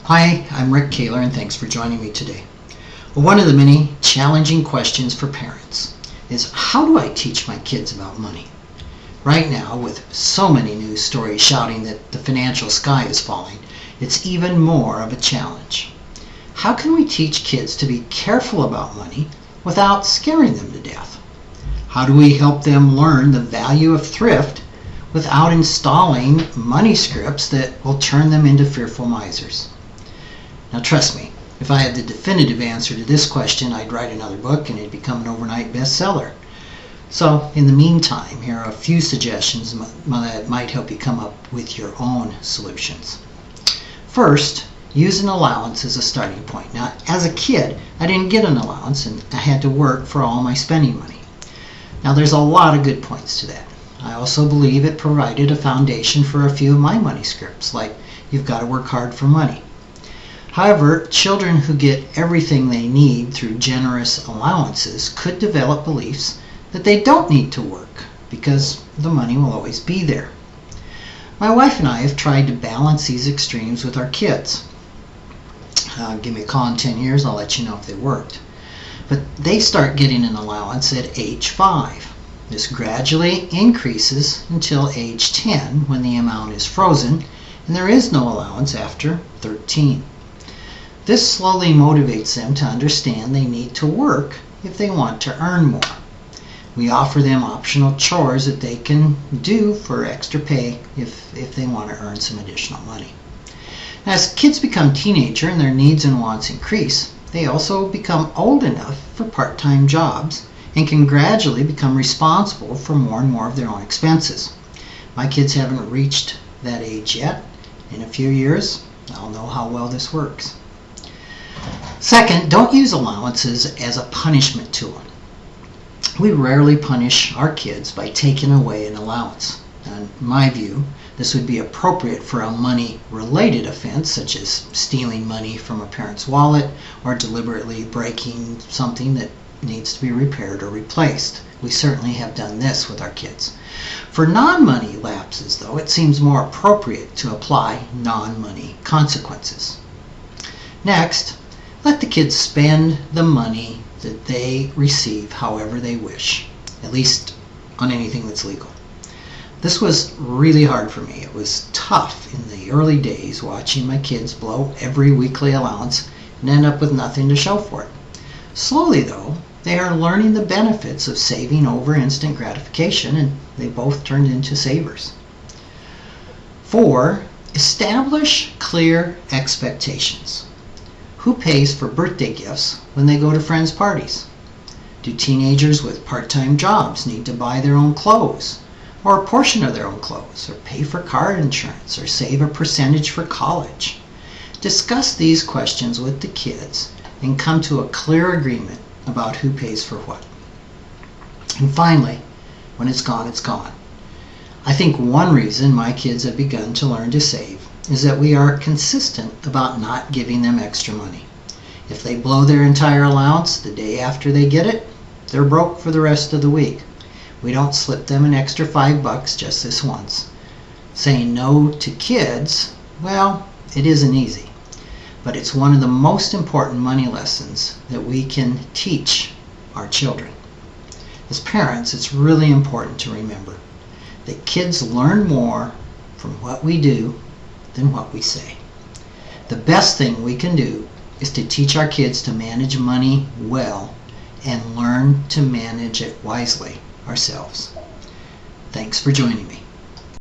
Hi, I'm Rick Kahler, and thanks for joining me today. Well, one of the many challenging questions for parents is, how do I teach my kids about money? Right now, with so many news stories shouting that the financial sky is falling, it's even more of a challenge. How can we teach kids to be careful about money without scaring them to death? How do we help them learn the value of thrift without installing money scripts that will turn them into fearful misers? Now trust me, if I had the definitive answer to this question, I'd write another book and it'd become an overnight bestseller. So in the meantime, here are a few suggestions that might help you come up with your own solutions. First, use an allowance as a starting point. Now, as a kid, I didn't get an allowance and I had to work for all my spending money. Now there's a lot of good points to that. I also believe it provided a foundation for a few of my money scripts, like you've got to work hard for money. However, children who get everything they need through generous allowances could develop beliefs that they don't need to work because the money will always be there. My wife and I have tried to balance these extremes with our kids. Give me a call in 10 years, I'll let you know if they worked. But they start getting an allowance at age 5. This gradually increases until age 10 when the amount is frozen and there is no allowance after 13. This slowly motivates them to understand they need to work if they want to earn more. We offer them optional chores that they can do for extra pay if they want to earn some additional money. As kids become teenager and their needs and wants increase, they also become old enough for part-time jobs and can gradually become responsible for more and more of their own expenses. My kids haven't reached that age yet. In a few years, I'll know how well this works. Second, don't use allowances as a punishment tool. We rarely punish our kids by taking away an allowance. In my view, this would be appropriate for a money-related offense, such as stealing money from a parent's wallet or deliberately breaking something that needs to be repaired or replaced. We certainly have done this with our kids. For non-money lapses, though, it seems more appropriate to apply non-money consequences. Next, let the kids spend the money that they receive however they wish, at least on anything that's legal. This was really hard for me. It was tough in the early days watching my kids blow every weekly allowance and end up with nothing to show for it. Slowly, though, they are learning the benefits of saving over instant gratification, and they both turned into savers. 4, establish clear expectations. Who pays for birthday gifts when they go to friends' parties? Do teenagers with part-time jobs need to buy their own clothes, or a portion of their own clothes, or pay for car insurance, or save a percentage for college? Discuss these questions with the kids and come to a clear agreement about who pays for what. And finally, when it's gone, it's gone. I think one reason my kids have begun to learn to save is that we are consistent about not giving them extra money. If they blow their entire allowance the day after they get it, they're broke for the rest of the week. We don't slip them an extra $5 just this once. Saying no to kids, well, it isn't easy, but it's one of the most important money lessons that we can teach our children. As parents, it's really important to remember that kids learn more from what we do than what we say. The best thing we can do is to teach our kids to manage money well and learn to manage it wisely ourselves. Thanks for joining me.